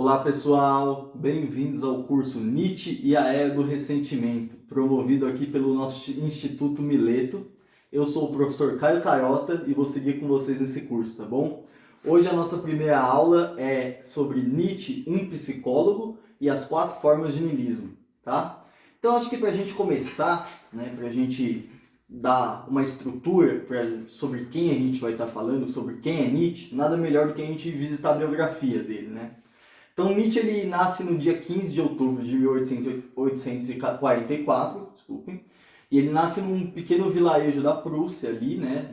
Olá pessoal, bem-vindos ao curso Nietzsche e a Era do Ressentimento, promovido aqui pelo nosso Instituto Mileto. Eu sou o professor Caio Carota e vou seguir com vocês nesse curso, tá bom? Hoje a nossa primeira aula é sobre Nietzsche, um psicólogo, e as 4 formas de niilismo, tá? Então acho que para a gente começar, para a gente dar uma estrutura sobre quem a gente vai estar falando, sobre quem é Nietzsche, nada melhor do que a gente visitar a biografia dele, né? Então Nietzsche ele nasce no dia 15 de outubro de 1844, desculpem, e ele nasce num pequeno vilarejo da Prússia ali, né?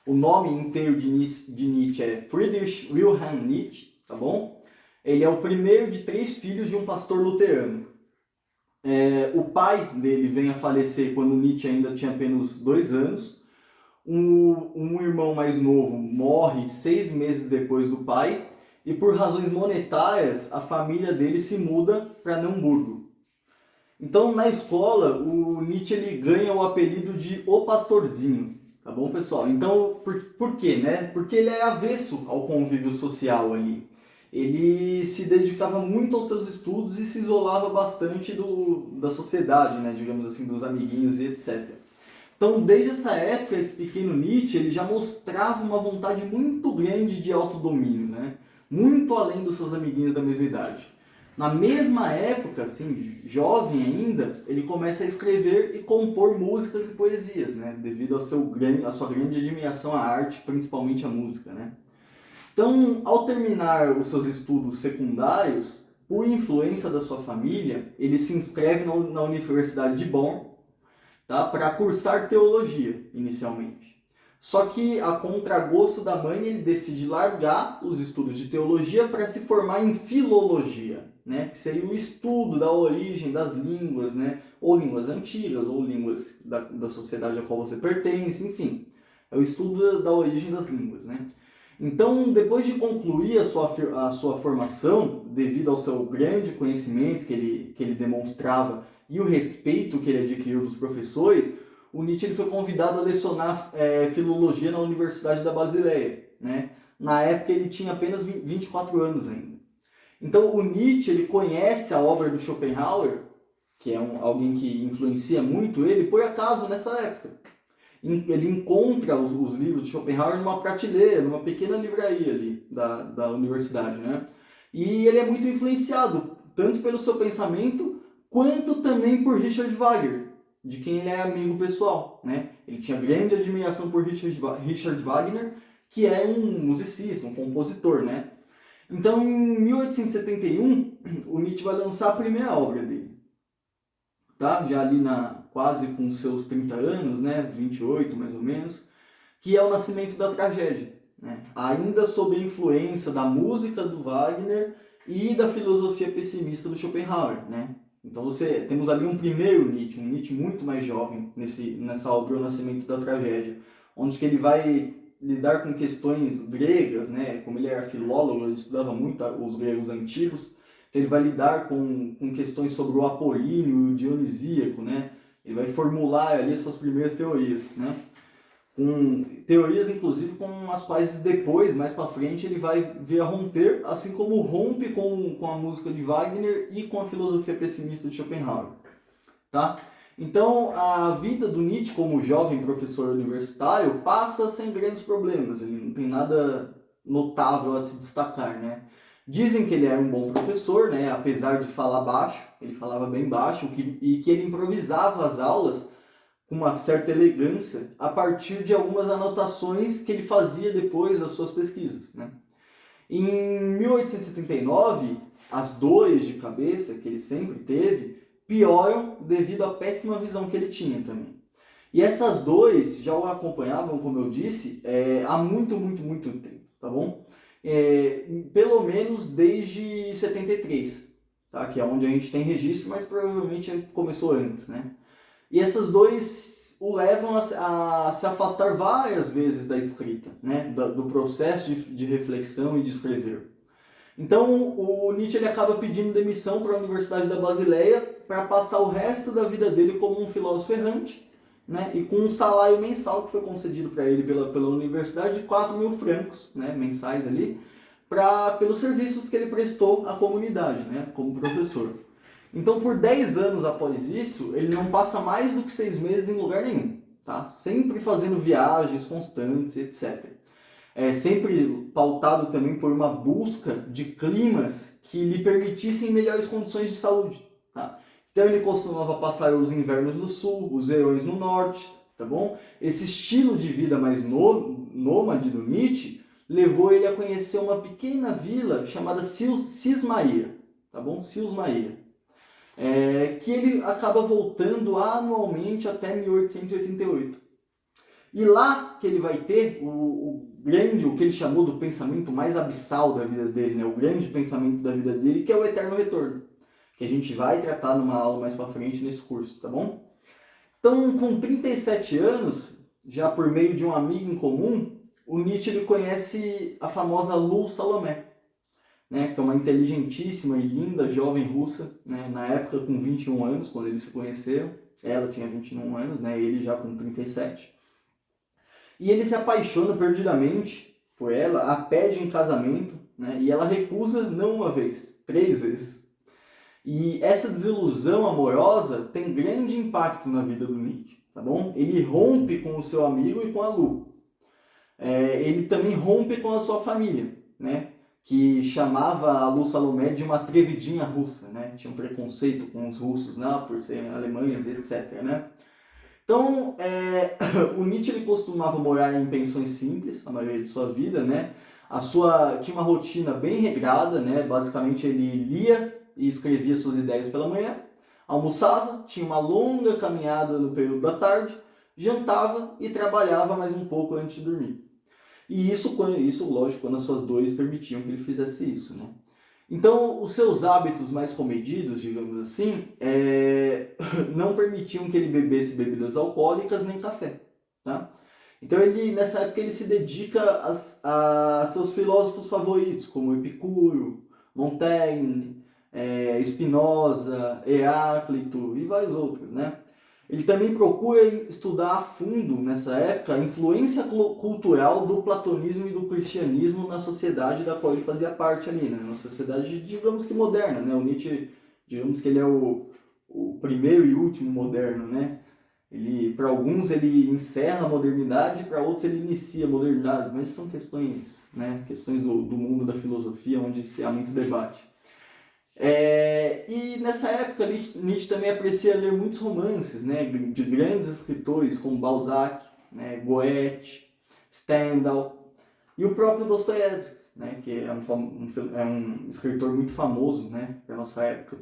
O nome inteiro de Nietzsche é Friedrich Wilhelm Nietzsche, tá bom? Ele é o primeiro de 3 filhos de um pastor luterano. O pai dele vem a falecer quando Nietzsche ainda tinha apenas 2 anos. Um irmão mais novo morre 6 meses depois do pai. E por razões monetárias, a família dele se muda para Hamburgo. Então, na escola, o Nietzsche ele ganha o apelido de O Pastorzinho, tá bom, pessoal? Então, por quê, né? Porque ele é avesso ao convívio social ali. Ele se dedicava muito aos seus estudos e se isolava bastante da sociedade, né? Digamos assim, dos amiguinhos e etc. Então, desde essa época, esse pequeno Nietzsche ele já mostrava uma vontade muito grande de autodomínio, né? Muito além dos seus amiguinhos da mesma idade. Na mesma época, assim, jovem ainda, ele começa a escrever e compor músicas e poesias, né? Devido à sua grande admiração à arte, principalmente à música, né? Então, ao terminar os seus estudos secundários, por influência da sua família, ele se inscreve na Universidade de Bonn, tá? Para cursar teologia, inicialmente. Só que, a contragosto da mãe, ele decide largar os estudos de teologia para se formar em filologia, né? Que seria o estudo da origem das línguas, né? Ou línguas antigas, ou línguas da sociedade a qual você pertence, enfim. É o estudo da origem das línguas, né? Então, depois de concluir a sua formação, devido ao seu grande conhecimento que ele demonstrava e o respeito que ele adquiriu dos professores, o Nietzsche ele foi convidado a lecionar filologia na Universidade da Basileia, né? Na época ele tinha apenas 24 anos ainda. Então o Nietzsche ele conhece a obra do Schopenhauer, que é alguém que influencia muito ele, por acaso nessa época. Ele encontra os livros de Schopenhauer numa prateleira, numa pequena livraria ali da universidade, né? E ele é muito influenciado, tanto pelo seu pensamento, quanto também por Richard Wagner, de quem ele é amigo pessoal, né? Ele tinha grande admiração por Richard Wagner, que é um musicista, um compositor, né? Então, em 1871, o Nietzsche vai lançar a primeira obra dele, tá? Já ali quase com seus 30 anos, né? 28 mais ou menos, que é O Nascimento da Tragédia, né? Ainda sob a influência da música do Wagner e da filosofia pessimista do Schopenhauer, né? Então temos ali um primeiro Nietzsche, um Nietzsche muito mais jovem nessa obra O Nascimento da Tragédia, onde que ele vai lidar com questões gregas, né? Como ele era filólogo, ele estudava muito os gregos antigos, então ele vai lidar com questões sobre o apolíneo e o dionisíaco, né? Ele vai formular ali suas primeiras teorias, né? Com teorias inclusive com as quais depois, mais para frente, ele vai vir a romper, assim como rompe com a música de Wagner e com a filosofia pessimista de Schopenhauer, tá? Então, a vida do Nietzsche como jovem professor universitário passa sem grandes problemas, ele não tem nada notável a se destacar, né? Dizem que ele era um bom professor, né? Apesar de falar baixo, ele falava bem baixo, e que ele improvisava as aulas com uma certa elegância a partir de algumas anotações que ele fazia depois das suas pesquisas, né? Em 1879, as dores de cabeça que ele sempre teve pioram devido à péssima visão que ele tinha também. E essas dores já o acompanhavam, como eu disse, há muito tempo, tá bom? Pelo menos desde 73, tá? Que é onde a gente tem registro, mas provavelmente começou antes, né? E essas dores o levam a se afastar várias vezes da escrita, né? Do processo de reflexão e de escrever. Então, o Nietzsche ele acaba pedindo demissão para a Universidade da Basileia para passar o resto da vida dele como um filósofo errante, né? E com um salário mensal que foi concedido para ele pela universidade de 4.000 francos, né? Mensais ali, pelos serviços que ele prestou à comunidade, né, como professor. Então, por 10 anos após isso, ele não passa mais do que 6 meses em lugar nenhum, tá? Sempre fazendo viagens constantes, etc. Sempre pautado também por uma busca de climas que lhe permitissem melhores condições de saúde, tá? Então ele costumava passar os invernos no sul, os verões no norte, tá bom? Esse estilo de vida mais nômade do Nietzsche levou ele a conhecer uma pequena vila chamada Cismaia, tá bom? Cismaia. Que ele acaba voltando anualmente até 1888. E lá que ele vai ter o que ele chamou do pensamento mais abissal da vida dele, né? O grande pensamento da vida dele, que é o eterno retorno, que a gente vai tratar numa aula mais para frente nesse curso, tá bom? Então, com 37 anos, já por meio de um amigo em comum, o Nietzsche ele conhece a famosa Lu Salomé, né, que é uma inteligentíssima e linda jovem russa, né, na época com 21 anos, quando eles se conheceram. Ela tinha 21 anos, né, ele já com 37. E ele se apaixona perdidamente por ela, a pede em casamento, né, e ela recusa não uma vez, 3 vezes. E essa desilusão amorosa tem grande impacto na vida do Nietzsche, tá bom? Ele rompe com o seu amigo e com a Lu. Ele também rompe com a sua família, né? Que chamava a Lu Salomé de uma atrevidinha russa, né? Tinha um preconceito com os russos, né? Por serem alemães, etc., né? Então, o Nietzsche ele costumava morar em pensões simples, a maioria de sua vida, né? Tinha uma rotina bem regrada, né? Basicamente ele lia e escrevia suas ideias pela manhã, almoçava, tinha uma longa caminhada no período da tarde, jantava e trabalhava mais um pouco antes de dormir. E isso, lógico, quando as suas dores permitiam que ele fizesse isso, né? Então, os seus hábitos mais comedidos, digamos assim, não permitiam que ele bebesse bebidas alcoólicas nem café, tá? Então, nessa época, ele se dedica a seus filósofos favoritos, como Epicuro, Montaigne, Spinoza, Heráclito e vários outros, né? Ele também procura estudar a fundo, nessa época, a influência cultural do platonismo e do cristianismo na sociedade da qual ele fazia parte ali, né? Uma sociedade, digamos que moderna, né? O Nietzsche, digamos que ele é o primeiro e último moderno, né? Para alguns ele encerra a modernidade, para outros ele inicia a modernidade, mas são questões, né? Questões do mundo da filosofia, onde há muito debate. E nessa época Nietzsche também aprecia ler muitos romances, né, de grandes escritores como Balzac, né, Goethe, Stendhal e o próprio Dostoiévski, né, que é um escritor muito famoso, né, para nossa época.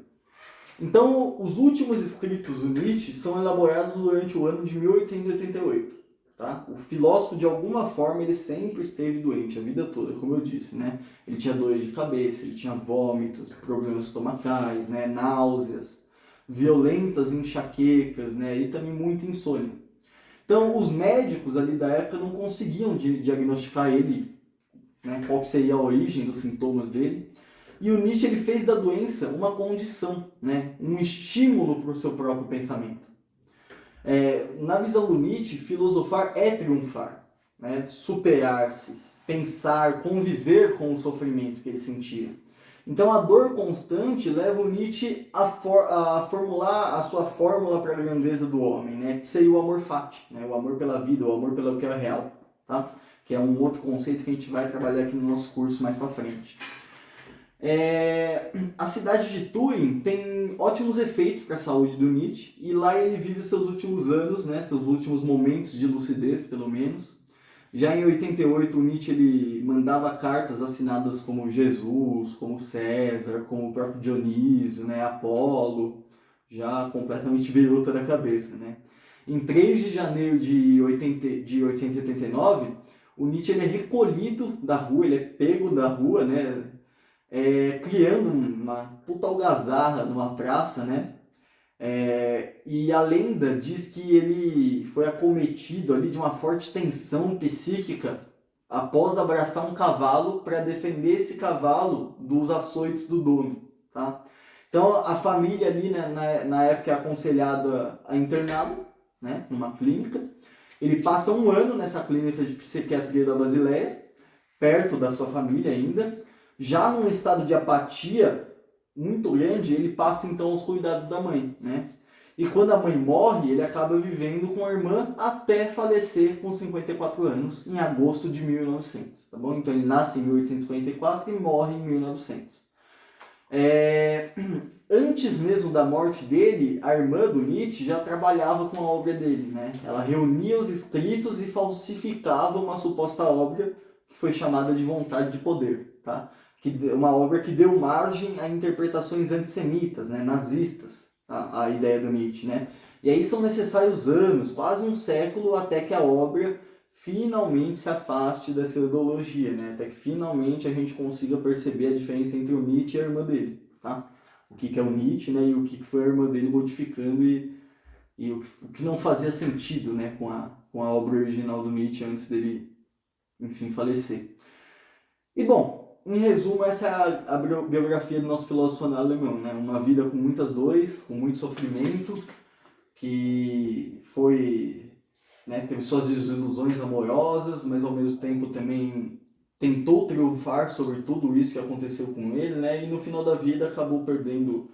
Então, os últimos escritos do Nietzsche são elaborados durante o ano de 1888. Tá? O filósofo, de alguma forma, ele sempre esteve doente a vida toda, como eu disse, né? Ele tinha dores de cabeça, ele tinha vômitos, problemas estomacais, né? Náuseas, violentas enxaquecas, né? E também muita insônia. Então, os médicos ali da época não conseguiam diagnosticar ele, né? Qual seria a origem dos sintomas dele. E o Nietzsche ele fez da doença uma condição, né? Um estímulo para o seu próprio pensamento. Na visão do Nietzsche, filosofar é triunfar, né? Superar-se, pensar, conviver com o sofrimento que ele sentia. Então a dor constante leva o Nietzsche a formular a sua fórmula para a grandeza do homem, né? Que seria o amor fati, né? O amor pela vida, o amor pelo que é real, tá? Que é um outro conceito que a gente vai trabalhar aqui no nosso curso mais para frente. A cidade de Turim tem ótimos efeitos para a saúde do Nietzsche e lá ele vive seus últimos anos, né, seus últimos momentos de lucidez, pelo menos. Já em 88, o Nietzsche ele mandava cartas assinadas como Jesus, como César, como o próprio Dionísio, né, Apolo, já completamente biruta da cabeça, né. Em 3 de janeiro de 1889, o Nietzsche ele é recolhido da rua, ele é pego da rua, né, criando uma puta algazarra numa praça, né? E a lenda diz que ele foi acometido ali de uma forte tensão psíquica após abraçar um cavalo para defender esse cavalo dos açoites do dono, tá? Então a família ali, né, na época é aconselhada a interná-lo, né, numa clínica. Ele passa 1 ano nessa clínica de psiquiatria da Basileia, perto da sua família ainda. Já num estado de apatia muito grande, ele passa então aos cuidados da mãe, né? E quando a mãe morre, ele acaba vivendo com a irmã até falecer com 54 anos, em agosto de 1900, tá bom? Então ele nasce em 1854 e morre em 1900. Antes mesmo da morte dele, a irmã do Nietzsche já trabalhava com a obra dele, né? Ela reunia os escritos e falsificava uma suposta obra que foi chamada de Vontade de Poder, tá? Uma obra que deu margem a interpretações antissemitas, né? Nazistas, a ideia do Nietzsche, né? E aí são necessários anos, quase um século, até que a obra finalmente se afaste dessa ideologia, né? Até que finalmente a gente consiga perceber a diferença entre o Nietzsche e a irmã dele, tá? O que é o Nietzsche, né? E o que foi a irmã dele modificando e o que não fazia sentido, né? Com a obra original do Nietzsche antes dele, enfim, falecer. E bom, em resumo, essa é a biografia do nosso filósofo alemão, né? Uma vida com muitas dores, com muito sofrimento, que foi, né, teve suas desilusões amorosas, mas ao mesmo tempo também tentou triunfar sobre tudo isso que aconteceu com ele, né? E no final da vida acabou perdendo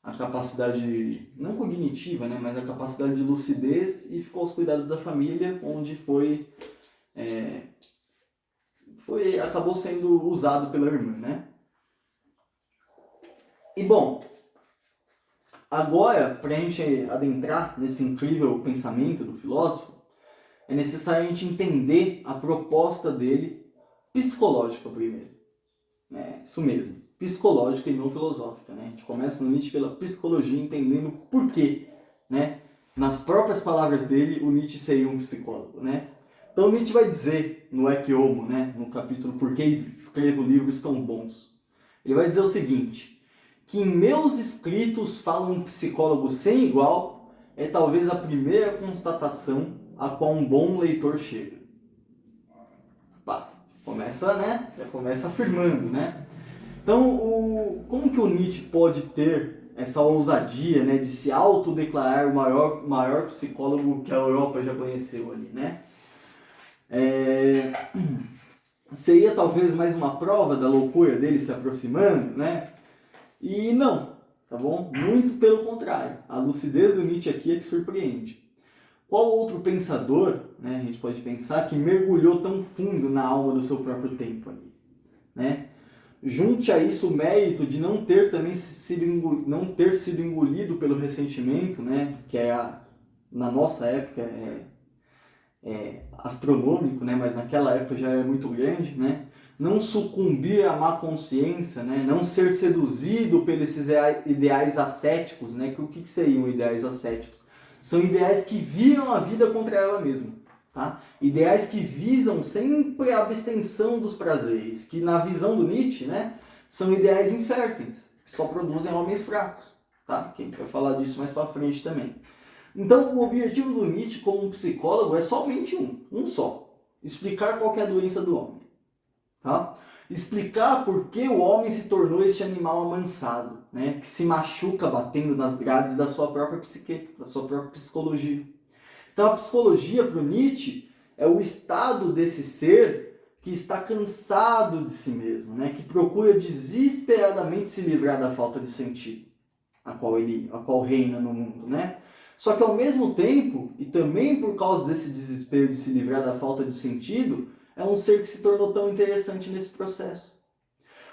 a capacidade, não cognitiva, né, mas a capacidade de lucidez e ficou aos cuidados da família, onde acabou sendo usado pela irmã, né? E bom, agora, para a gente adentrar nesse incrível pensamento do filósofo, é necessário a gente entender a proposta dele psicológica primeiro. Isso mesmo, psicológica e não filosófica, né? A gente começa no Nietzsche pela psicologia, entendendo por quê, né? Nas próprias palavras dele, o Nietzsche seria um psicólogo, né? Então Nietzsche vai dizer no Ecce Homo, né, no capítulo Por que escrevo livros tão bons? Ele vai dizer o seguinte, que em meus escritos fala um psicólogo sem igual, é talvez a primeira constatação a qual um bom leitor chega. Pá, começa, né? Já começa afirmando, né? Então, como que o Nietzsche pode ter essa ousadia, né, de se autodeclarar o maior psicólogo que a Europa já conheceu ali, né? Seria talvez mais uma prova da loucura dele se aproximando, né? E não, tá bom? Muito pelo contrário. A lucidez do Nietzsche aqui é que surpreende. Qual outro pensador, né, a gente pode pensar, que mergulhou tão fundo na alma do seu próprio tempo ali, né? Junte a isso o mérito de não ter sido engolido pelo ressentimento, né, que na nossa época é astronômico, né, mas naquela época já é muito grande, né? Não sucumbir à má consciência, né? Não ser seduzido pelos ideais ascéticos, né? O que seriam ideais ascéticos? São ideais que viram a vida contra ela mesma, tá? Ideais que visam sempre a abstenção dos prazeres, que na visão do Nietzsche, né, são ideais inférteis, que só produzem homens fracos, tá? Que a gente vai falar disso mais pra frente também. Então, o objetivo do Nietzsche como psicólogo é somente um só. Explicar qual é a doença do homem. Tá? Explicar por que o homem se tornou este animal amansado, né? Que se machuca batendo nas grades da sua própria psique, da sua própria psicologia. Então, a psicologia para o Nietzsche é o estado desse ser que está cansado de si mesmo, né? Que procura desesperadamente se livrar da falta de sentido, a qual reina no mundo, né? Só que ao mesmo tempo, e também por causa desse desespero de se livrar da falta de sentido, é um ser que se tornou tão interessante nesse processo.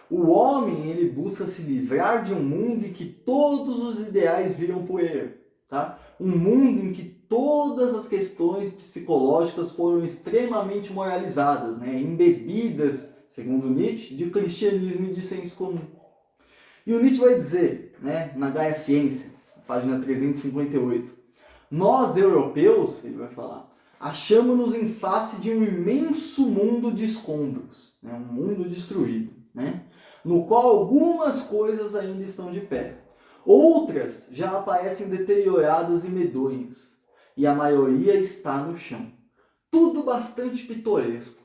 O homem, ele busca se livrar de um mundo em que todos os ideais viram poeira, tá? Um mundo em que todas as questões psicológicas foram extremamente moralizadas, né? Embebidas, segundo Nietzsche, de cristianismo e de senso comum. E o Nietzsche vai dizer, né, na Gaia Ciência, página 358, nós, europeus, ele vai falar, achamos-nos em face de um imenso mundo de escombros, né? Um mundo destruído, né? No qual algumas coisas ainda estão de pé. Outras já aparecem deterioradas e medonhas, e a maioria está no chão. Tudo bastante pitoresco.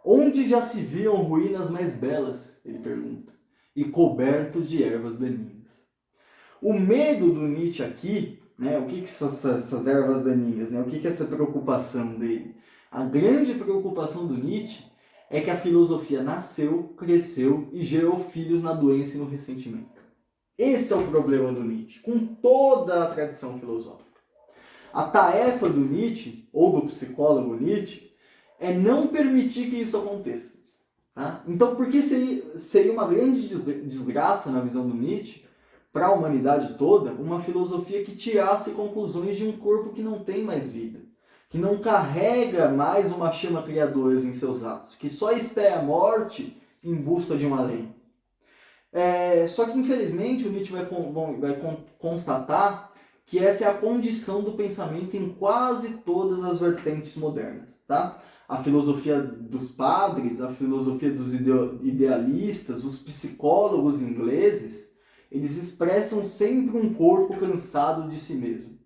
Onde já se viram ruínas mais belas? Ele pergunta. E coberto de ervas daninhas. O medo do Nietzsche aqui, né, o que são essas ervas daninhas? Né? O que é essa preocupação dele? A grande preocupação do Nietzsche é que a filosofia nasceu, cresceu e gerou filhos na doença e no ressentimento. Esse é o problema do Nietzsche, com toda a tradição filosófica. A tarefa do Nietzsche, ou do psicólogo Nietzsche, é não permitir que isso aconteça. Tá? Então, por que seria uma grande desgraça, na visão do Nietzsche, para a humanidade toda, uma filosofia que tirasse conclusões de um corpo que não tem mais vida, que não carrega mais uma chama criadora em seus atos, que só espera a morte em busca de um além. Só que, infelizmente, o Nietzsche vai constatar que essa é a condição do pensamento em quase todas as vertentes modernas. Tá? A filosofia dos padres, a filosofia dos idealistas, os psicólogos ingleses, eles expressam sempre um corpo cansado de si mesmo,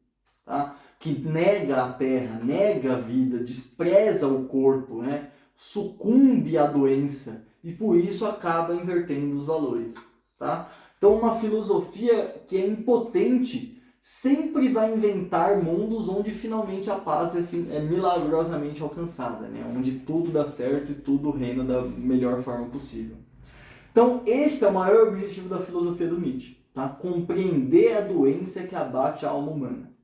tá? Que nega a terra, nega a vida, despreza o corpo, né? Sucumbe à doença e por isso acaba invertendo os valores. Tá? Então uma filosofia que é impotente sempre vai inventar mundos onde finalmente a paz é milagrosamente alcançada, né? Onde tudo dá certo e tudo reina da melhor forma possível. Então esse é o maior objetivo da filosofia do Nietzsche, tá? Compreender a doença que abate a alma humana.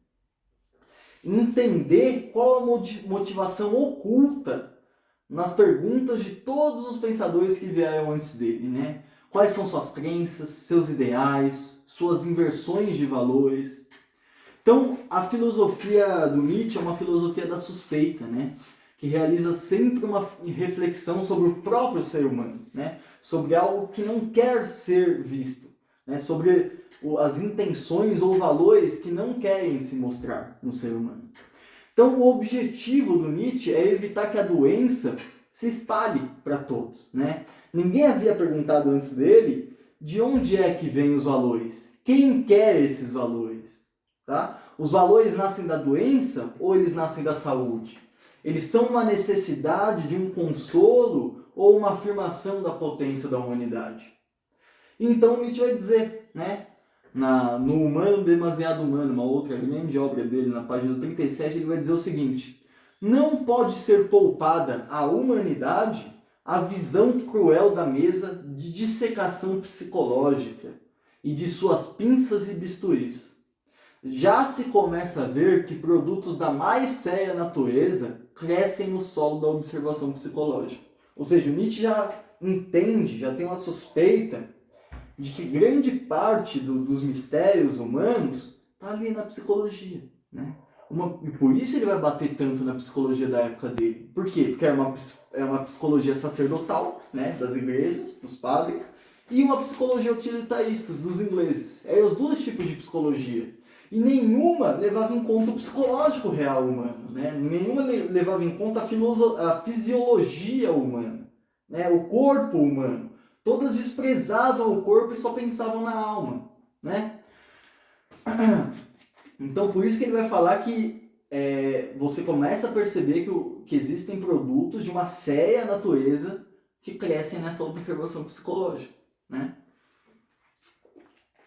Entender qual a motivação oculta nas perguntas de todos os pensadores que vieram antes dele, né? Quais são suas crenças, seus ideais, suas inversões de valores. Então, a filosofia do Nietzsche é uma filosofia da suspeita, né? Que realiza sempre uma reflexão sobre o próprio ser humano, né? Sobre algo que não quer ser visto, né? Sobre as intenções ou valores que não querem se mostrar no ser humano. Então, o objetivo do Nietzsche é evitar que a doença se espalhe para todos, né? Ninguém havia perguntado antes dele de onde é que vêm os valores. Quem quer esses valores? Tá? Os valores nascem da doença ou eles nascem da saúde? Eles são uma necessidade de um consolo ou uma afirmação da potência da humanidade? Então Nietzsche vai dizer, né? No Humano Demasiado Humano, uma outra grande obra dele, na página 37, ele vai dizer o seguinte: não pode ser poupada à humanidade a visão cruel da mesa de dissecação psicológica e de suas pinças e bisturis. Já se começa a ver que produtos da mais séria natureza crescem no solo da observação psicológica. Ou seja, o Nietzsche já entende, já tem uma suspeita de que grande parte dos mistérios humanos está ali na psicologia, né? E por isso ele vai bater tanto na psicologia da época dele. Por quê? Porque é uma psicologia sacerdotal, né, das igrejas, dos padres, e uma psicologia utilitarista dos ingleses. Os dois tipos de psicologia. E nenhuma levava em conta o psicológico real humano, né? Nenhuma levava em conta a fisiologia humana, né? O corpo humano. Todas desprezavam o corpo e só pensavam na alma, né? Então, por isso que ele vai falar que você começa a perceber que existem produtos de uma séria natureza que crescem nessa observação psicológica, né?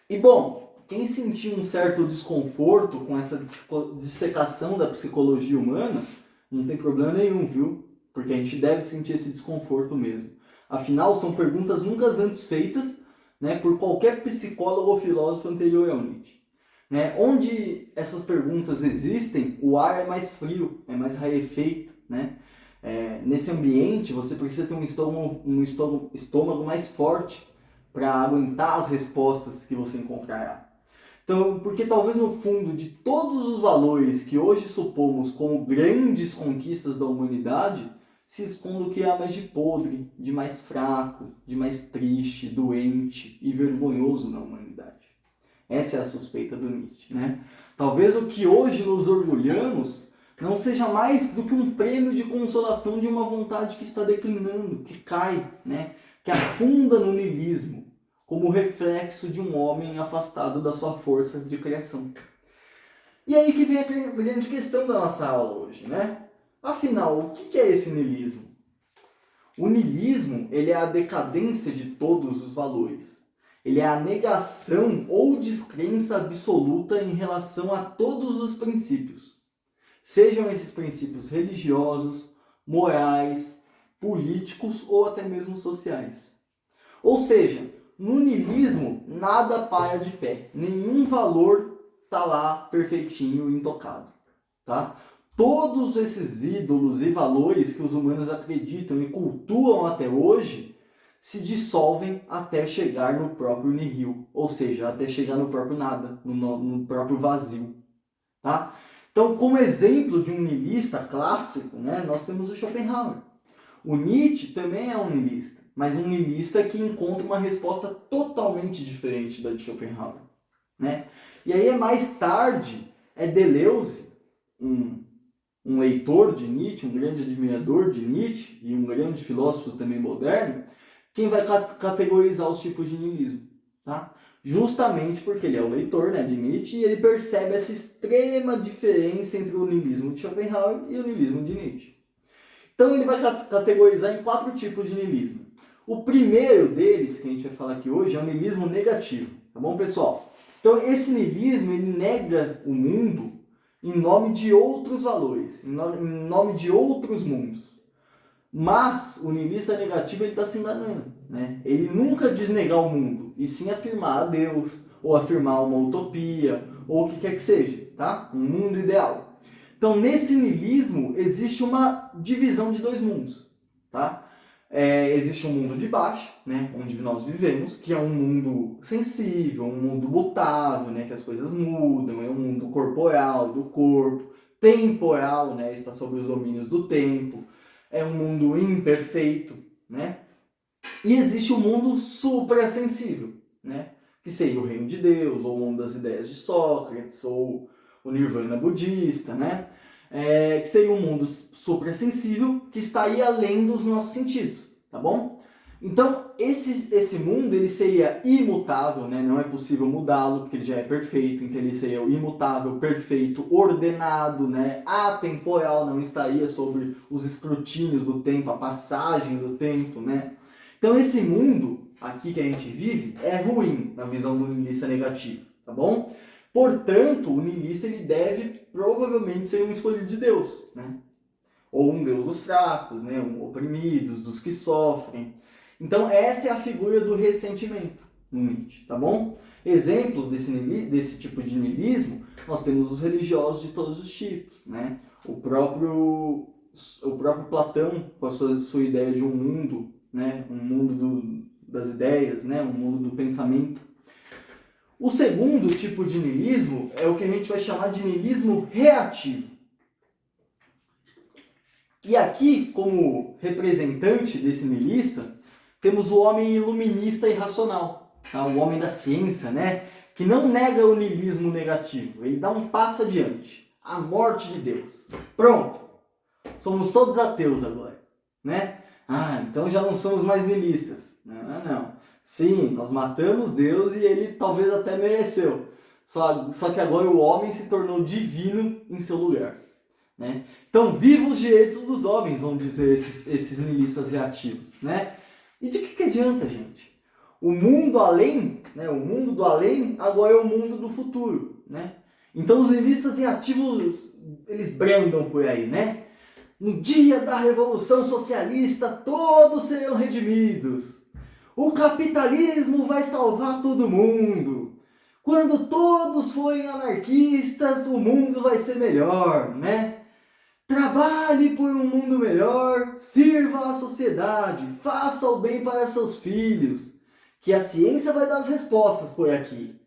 E, bom, quem sentiu um certo desconforto com essa dissecação da psicologia humana, não tem problema nenhum, viu? Porque a gente deve sentir esse desconforto mesmo. Afinal, são perguntas nunca antes feitas, né, por qualquer psicólogo ou filósofo anterior ao Nietzsche. Né? Onde essas perguntas existem, o ar é mais frio, é mais rarefeito. Né? Nesse ambiente, você precisa ter um estômago mais forte para aguentar as respostas que você encontrará. Então, porque talvez no fundo de todos os valores que hoje supomos como grandes conquistas da humanidade, se esconde o que há mais de podre, de mais fraco, de mais triste, doente e vergonhoso na humanidade. Essa é a suspeita do Nietzsche, né? Talvez o que hoje nos orgulhamos não seja mais do que um prêmio de consolação de uma vontade que está declinando, que cai, né? Que afunda no niilismo, como reflexo de um homem afastado da sua força de criação. E aí que vem a grande questão da nossa aula hoje, né? Afinal, o que é esse niilismo? O niilismo, ele é a decadência de todos os valores. Ele é a negação ou descrença absoluta em relação a todos os princípios. Sejam esses princípios religiosos, morais, políticos ou até mesmo sociais. Ou seja, no niilismo nada para de pé, nenhum valor está lá perfeitinho, intocado, tá? Todos esses ídolos e valores que os humanos acreditam e cultuam até hoje se dissolvem até chegar no próprio nihil, ou seja, até chegar no próprio nada, no próprio vazio, tá? Então, como exemplo de um niilista clássico, né, nós temos o Schopenhauer. O Nietzsche também é um niilista, mas um niilista que encontra uma resposta totalmente diferente da de Schopenhauer, né? E aí, mais tarde, é Deleuze, um leitor de Nietzsche, um grande admirador de Nietzsche e um grande filósofo também moderno, quem vai categorizar os tipos de niilismo, tá? Justamente porque ele é o leitor, né, de Nietzsche e ele percebe essa extrema diferença entre o niilismo de Schopenhauer e o niilismo de Nietzsche. Então ele vai categorizar em 4 tipos de niilismo. O primeiro deles, que a gente vai falar aqui hoje, é o niilismo negativo, tá bom, pessoal? Então esse niilismo, ele nega o mundo em nome de outros valores, em nome de outros mundos. Mas o niilista negativo ele está se enganando, né? Ele nunca diz negar o mundo, e sim afirmar a Deus, ou afirmar uma utopia, ou o que quer que seja, tá? Um mundo ideal. Então, nesse niilismo, existe uma divisão de 2 mundos, tá? Existe um mundo de baixo, né, onde nós vivemos, que é um mundo sensível, um mundo mutável, né, que as coisas mudam, é um mundo corporal, do corpo, temporal, né, está sob os domínios do tempo, é um mundo imperfeito, né? E existe o mundo suprassensível, né, que seria o reino de Deus, ou o mundo das ideias de Sócrates, ou o nirvana budista, né? Que seria um mundo suprassensível que está aí além dos nossos sentidos, tá bom? Então, esse mundo ele seria imutável, né? Não é possível mudá-lo, porque ele já é perfeito, então ele seria imutável, perfeito, ordenado, né? Atemporal, não estaria sobre os escrutínios do tempo, a passagem do tempo, né? Então, esse mundo aqui que a gente vive é ruim, na visão do niilista negativo, tá bom? Portanto, o niilista ele deve provavelmente ser um escolhido de Deus, né? Ou um Deus dos fracos, né? Oprimidos, dos que sofrem. Então, essa é a figura do ressentimento no Nietzsche, tá bom? Exemplo desse tipo de niilismo, nós temos os religiosos de todos os tipos, né? O próprio Platão, com a sua ideia de um mundo, né? Um mundo das ideias, né? Um mundo do pensamento. O segundo tipo de niilismo é o que a gente vai chamar de niilismo reativo. E aqui, como representante desse niilista, temos o homem iluminista e racional, tá? O homem da ciência, né? Que não nega o niilismo negativo, ele dá um passo adiante. A morte de Deus. Pronto! Somos todos ateus agora, né? Então já não somos mais niilistas. Não. Sim, nós matamos Deus e ele talvez até mereceu. Só que agora o homem se tornou divino em seu lugar, né? Então, viva os direitos dos homens, vão dizer esses niilistas reativos, né? E de que adianta, gente? O mundo além, né? O mundo do além agora é o mundo do futuro, né? Então, os niilistas reativos, eles brandam por aí, né? No dia da Revolução Socialista, todos serão redimidos. O capitalismo vai salvar todo mundo. Quando todos forem anarquistas, o mundo vai ser melhor, né? Trabalhe por um mundo melhor, sirva à sociedade, faça o bem para seus filhos, que a ciência vai dar as respostas por aqui.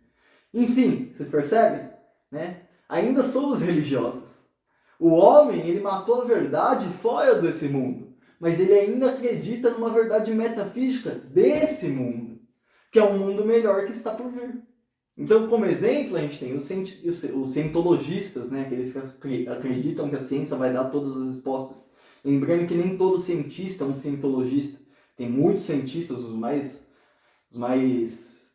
Enfim, vocês percebem? Né? Ainda somos religiosos. O homem, ele matou a verdade fora desse mundo, mas ele ainda acredita numa verdade metafísica desse mundo, que é um mundo melhor que está por vir. Então, como exemplo, a gente tem os cientologistas, né, aqueles que acreditam que a ciência vai dar todas as respostas. Lembrando que nem todo cientista é um cientologista. Tem muitos cientistas, os mais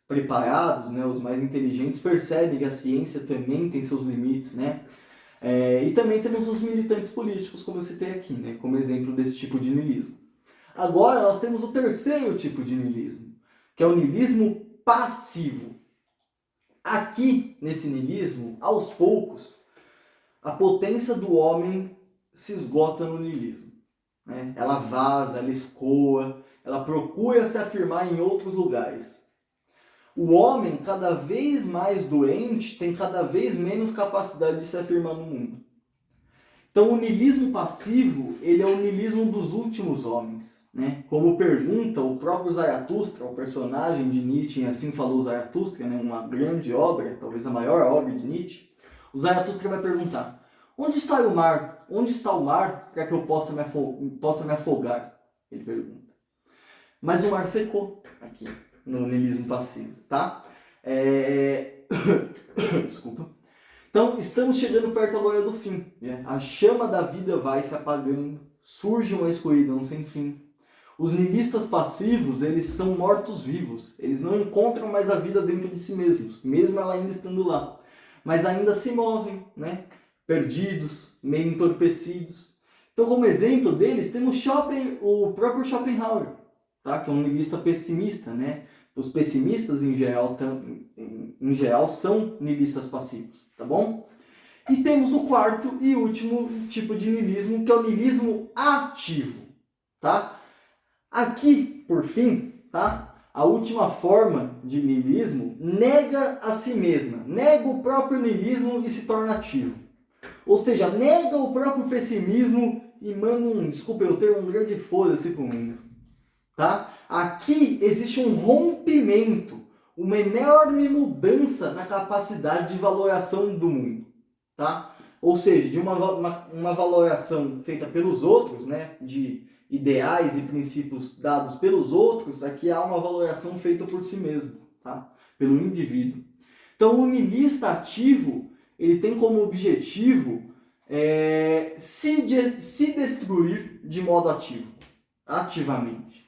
preparados, né, os mais inteligentes, percebem que a ciência também tem seus limites, né? E também temos os militantes políticos, como eu citei aqui, né, como exemplo desse tipo de niilismo. Agora, nós temos o terceiro tipo de niilismo, que é o niilismo passivo. Aqui, nesse niilismo, aos poucos, a potência do homem se esgota no niilismo. né? Ela vaza, ela escoa, ela procura se afirmar em outros lugares. O homem, cada vez mais doente, tem cada vez menos capacidade de se afirmar no mundo. Então o niilismo passivo, ele é o niilismo dos últimos homens, né? Como pergunta o próprio Zaratustra, o personagem de Nietzsche, Assim Falou Zaratustra, né? Uma grande obra, talvez a maior obra de Nietzsche. O Zaratustra vai perguntar: onde está o mar? Onde está o mar para que eu possa me afogar? Ele pergunta. Mas o mar secou aqui, no niilismo passivo, tá? Desculpa. Então, estamos chegando perto agora do fim. Né? A chama da vida vai se apagando, surge uma escuridão sem fim. Os niilistas passivos, eles são mortos-vivos. Eles não encontram mais a vida dentro de si mesmos, mesmo ela ainda estando lá. Mas ainda se movem, né? Perdidos, meio entorpecidos. Então, como exemplo deles, temos o próprio Schopenhauer, tá? Que é um niilista pessimista, né? Os pessimistas, em geral, são niilistas passivos, tá bom? E temos o quarto e último tipo de niilismo, que é o niilismo ativo, tá? Aqui, por fim, tá? A última forma de niilismo nega a si mesma, nega o próprio niilismo e se torna ativo. Ou seja, nega o próprio pessimismo e manda desculpa eu ter um grande foda-se pro mundo. Tá? Aqui existe um rompimento, uma enorme mudança na capacidade de valoração do mundo. Tá? Ou seja, de uma valoração feita pelos outros, né? De ideais e princípios dados pelos outros, aqui há uma valoração feita por si mesmo, tá? Pelo indivíduo. Então o niilista ativo, ele tem como objetivo se destruir de modo ativo, ativamente.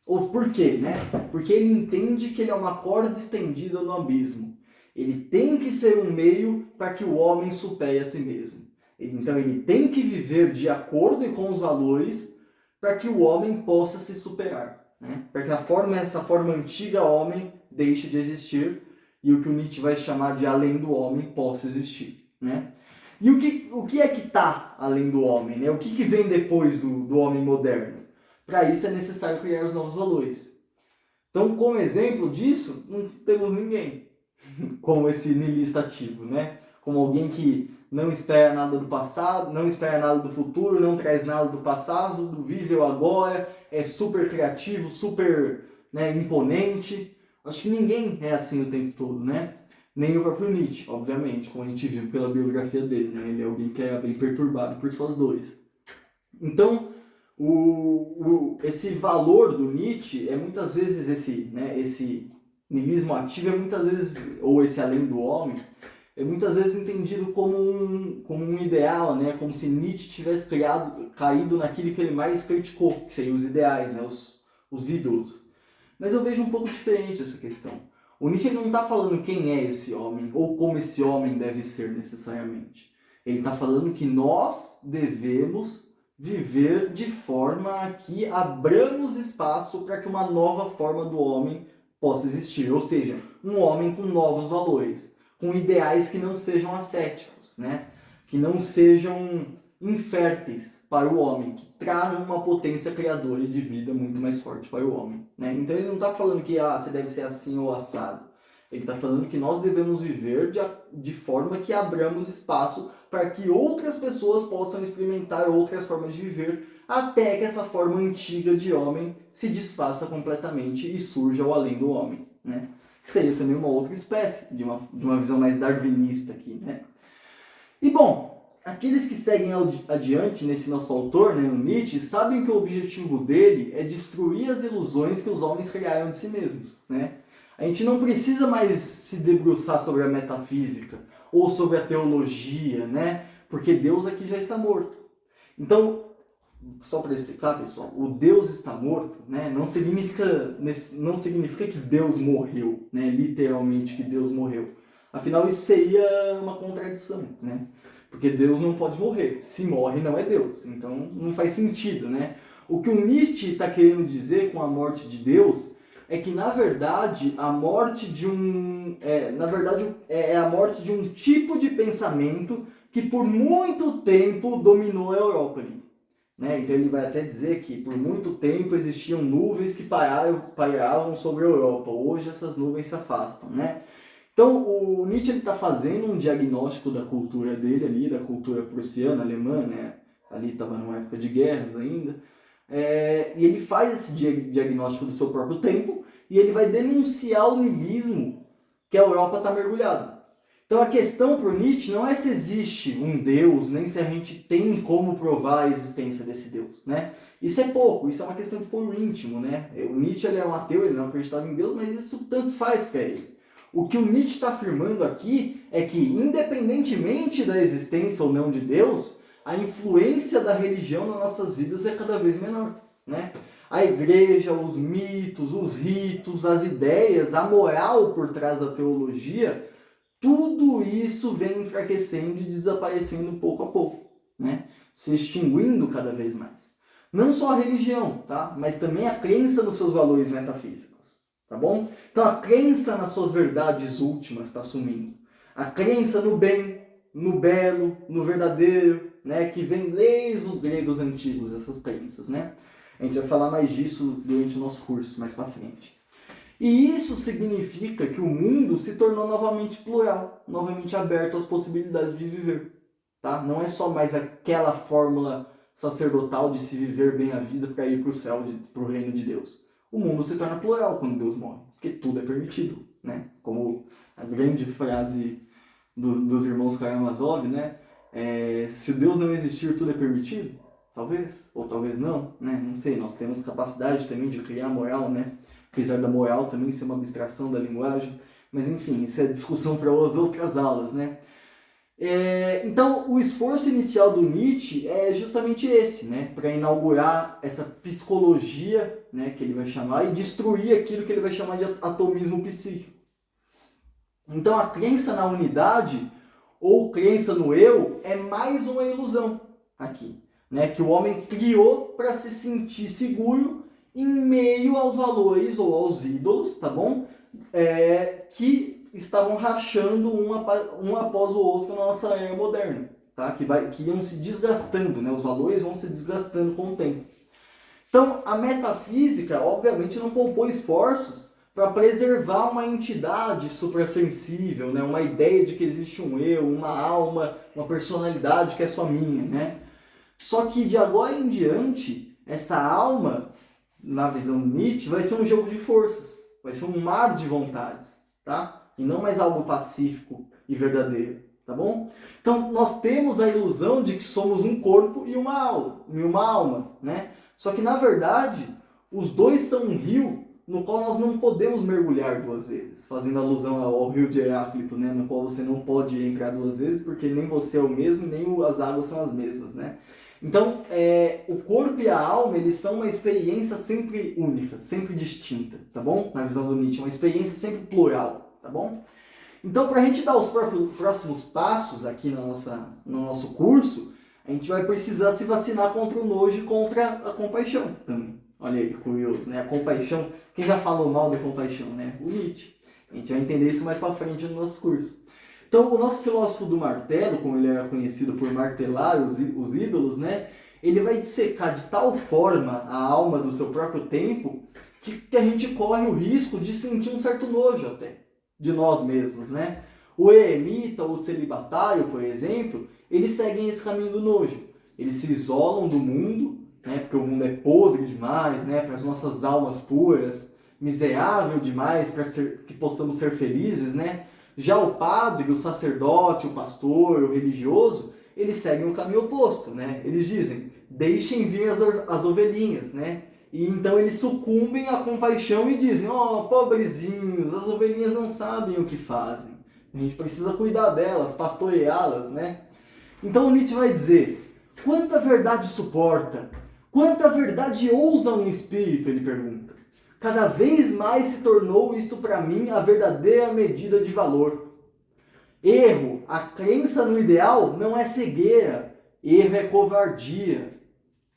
Ou por quê? Né? Porque ele entende que ele é uma corda estendida no abismo. Ele tem que ser um meio para que o homem supere a si mesmo. Então ele tem que viver de acordo com os valores para que o homem possa se superar. Né? Para que essa forma antiga homem deixe de existir e o que o Nietzsche vai chamar de além do homem possa existir. Né? E o que é que está além do homem? Né? O que vem depois do homem moderno? Para isso é necessário criar os novos valores. Então, como exemplo disso, não temos ninguém como esse niilista ativo, né? Como alguém que não espera nada do passado, não espera nada do futuro, não traz nada do passado, vive o agora, é super criativo, super, né, imponente. Acho que ninguém é assim o tempo todo, né? Nem o próprio Nietzsche, obviamente, como a gente viu pela biografia dele, né? Ele é alguém que é bem perturbado por suas dores. Então, esse valor do Nietzsche é muitas vezes esse niilismo ativo é muitas vezes, ou esse além do homem, é muitas vezes entendido como um ideal, né? Como se Nietzsche tivesse caído naquilo que ele mais criticou, que seriam os ideais, né? Os ídolos. Mas eu vejo um pouco diferente essa questão. O Nietzsche não está falando quem é esse homem, ou como esse homem deve ser necessariamente. Ele está falando que nós devemos viver de forma a que abramos espaço para que uma nova forma do homem possa existir. Ou seja, um homem com novos valores, com ideais que não sejam ascéticos, né? Que não sejam inférteis para o homem, que tragam uma potência criadora de vida muito mais forte para o homem. Né? Então ele não está falando que você deve ser assim ou assado. Ele está falando que nós devemos viver de forma que abramos espaço para que outras pessoas possam experimentar outras formas de viver, até que essa forma antiga de homem se desfaça completamente e surja o além do homem. Né? Que seria também uma outra espécie, de uma visão mais darwinista aqui. Né? E bom, aqueles que seguem adiante nesse nosso autor, né, no Nietzsche, sabem que o objetivo dele é destruir as ilusões que os homens criaram de si mesmos. Né? A gente não precisa mais se debruçar sobre a metafísica ou sobre a teologia, né? Porque Deus aqui já está morto. Então, só para explicar, pessoal, o Deus está morto, né? Não significa que Deus morreu, né? Literalmente que Deus morreu. Afinal, isso seria uma contradição, né? Porque Deus não pode morrer. Se morre, não é Deus. Então, não faz sentido, né? O que o Nietzsche está querendo dizer com a morte de Deus é que, na verdade, a morte de a morte de um tipo de pensamento que por muito tempo dominou a Europa. né? Então ele vai até dizer que por muito tempo existiam nuvens que pairavam sobre a Europa. Hoje essas nuvens se afastam, né? Então o Nietzsche está fazendo um diagnóstico da cultura dele ali, da cultura prussiana, alemã, né? Ali estava numa época de guerras ainda. E ele faz esse diagnóstico do seu próprio tempo e ele vai denunciar o niilismo que a Europa está mergulhada. Então a questão para o Nietzsche não é se existe um Deus, nem se a gente tem como provar a existência desse Deus, né? Isso é pouco, isso é uma questão de foro íntimo, né? O Nietzsche ele é um ateu, ele não acreditava em Deus, mas isso tanto faz para ele. O que o Nietzsche está afirmando aqui é que, independentemente da existência ou não de Deus, a influência da religião nas nossas vidas é cada vez menor, né? A igreja, os mitos, os ritos, as ideias, a moral por trás da teologia, tudo isso vem enfraquecendo e desaparecendo pouco a pouco, né? Se extinguindo cada vez mais. Não só a religião, tá? Mas também a crença nos seus valores metafísicos, tá bom? Então a crença nas suas verdades últimas está sumindo. A crença no bem, no belo, no verdadeiro, né? Que vem desde os gregos antigos, essas crenças, né? A gente vai falar mais disso durante o nosso curso, mais para frente. E isso significa que o mundo se tornou novamente plural, novamente aberto às possibilidades de viver. Tá? Não é só mais aquela fórmula sacerdotal de se viver bem a vida para ir para o céu, para o reino de Deus. O mundo se torna plural quando Deus morre, porque tudo é permitido. Né? Como a grande frase dos irmãos Karamazov, né? Se Deus não existir, tudo é permitido? Talvez, ou talvez não, né? Não sei, nós temos capacidade também de criar moral, né? Apesar da moral também ser uma abstração da linguagem, mas enfim, isso é discussão para as outras aulas, né? Então, o esforço inicial do Nietzsche é justamente esse, né? Para inaugurar essa psicologia, né, que ele vai chamar, e destruir aquilo que ele vai chamar de atomismo psíquico. Então, a crença na unidade, ou crença no eu, é mais uma ilusão aqui, né? Que o homem criou para se sentir seguro em meio aos valores ou aos ídolos, tá bom? Que estavam rachando um após o outro na nossa era moderna, tá? Que iam se desgastando, né? Os valores vão se desgastando com o tempo. Então, a metafísica, obviamente, não poupou esforços para preservar uma entidade suprassensível, né? Uma ideia de que existe um eu, uma alma, uma personalidade que é só minha, né? Só que de agora em diante, essa alma, na visão do Nietzsche, vai ser um jogo de forças, vai ser um mar de vontades, tá? E não mais algo pacífico e verdadeiro, tá bom? Então, nós temos a ilusão de que somos um corpo e uma alma, né? Só que, na verdade, os dois são um rio no qual nós não podemos mergulhar duas vezes, fazendo alusão ao rio de Heráclito, né? No qual você não pode entrar duas vezes, porque nem você é o mesmo, nem as águas são as mesmas, né? Então, o corpo e a alma, eles são uma experiência sempre única, sempre distinta, tá bom? Na visão do Nietzsche, uma experiência sempre plural, tá bom? Então, para a gente dar os próximos passos aqui no nosso curso, a gente vai precisar se vacinar contra o nojo e contra a compaixão também. Olha aí, curioso, né? A compaixão, quem já falou mal da compaixão, né? O Nietzsche. A gente vai entender isso mais para frente no nosso curso. Então, o nosso filósofo do martelo, como ele era conhecido por martelar os ídolos, né? Ele vai dissecar de tal forma a alma do seu próprio tempo que a gente corre o risco de sentir um certo nojo até de nós mesmos, né? O eremita ou o celibatário, por exemplo, eles seguem esse caminho do nojo. Eles se isolam do mundo, né? Porque o mundo é podre demais, né? Para as nossas almas puras, miserável demais para que possamos ser felizes, né? Já o padre, o sacerdote, o pastor, o religioso, eles seguem o caminho oposto, né? Eles dizem, deixem vir as ovelhinhas, né? E então eles sucumbem à compaixão e dizem, pobrezinhos, as ovelhinhas não sabem o que fazem. A gente precisa cuidar delas, pastoreá-las, né? Então o Nietzsche vai dizer, quanta verdade suporta? Quanta verdade ousa um espírito? Ele pergunta. Cada vez mais se tornou isto para mim a verdadeira medida de valor. Erro, a crença no ideal não é cegueira, erro é covardia.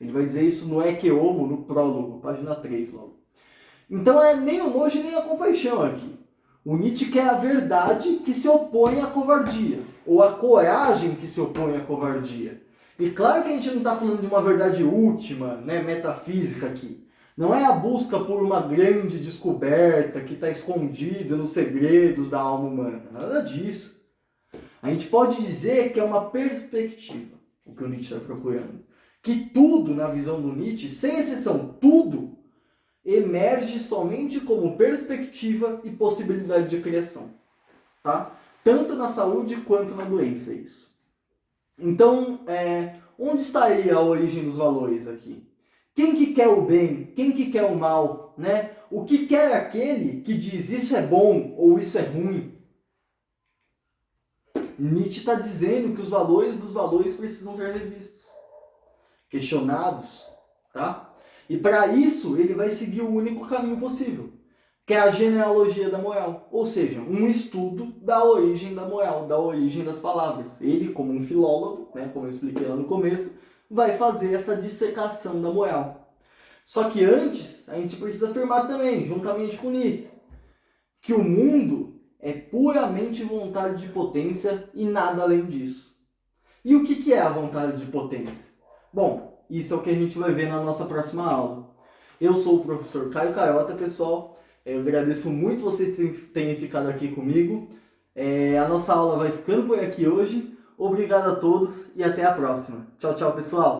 Ele vai dizer isso no Ecce Homo, no prólogo, página 3 logo. Então é nem o nojo nem a compaixão aqui. O Nietzsche quer a verdade que se opõe à covardia, ou a coragem que se opõe à covardia. E claro que a gente não está falando de uma verdade última, né, metafísica aqui. Não é a busca por uma grande descoberta que está escondida nos segredos da alma humana. Nada disso. A gente pode dizer que é uma perspectiva, o que o Nietzsche está procurando. Que tudo, na visão do Nietzsche, sem exceção, tudo, emerge somente como perspectiva e possibilidade de criação. Tá? Tanto na saúde quanto na doença, isso. Então, onde estaria a origem dos valores aqui? Quem que quer o bem? Quem que quer o mal? Né? O que quer aquele que diz isso é bom ou isso é ruim? Nietzsche está dizendo que os valores dos valores precisam ser revistos, questionados, tá? E para isso ele vai seguir o único caminho possível, que é a genealogia da moral, ou seja, um estudo da origem da moral, da origem das palavras. Ele, como um filólogo, né, como eu expliquei lá no começo, vai fazer essa dissecação da moral. Só que antes, a gente precisa afirmar também, juntamente com Nietzsche, que o mundo é puramente vontade de potência e nada além disso. E o que é a vontade de potência? Bom, isso é o que a gente vai ver na nossa próxima aula. Eu sou o professor Caio Caiota, pessoal. Eu agradeço muito vocês terem ficado aqui comigo. A nossa aula vai ficando por aqui hoje. Obrigado a todos e até a próxima. Tchau, tchau, pessoal!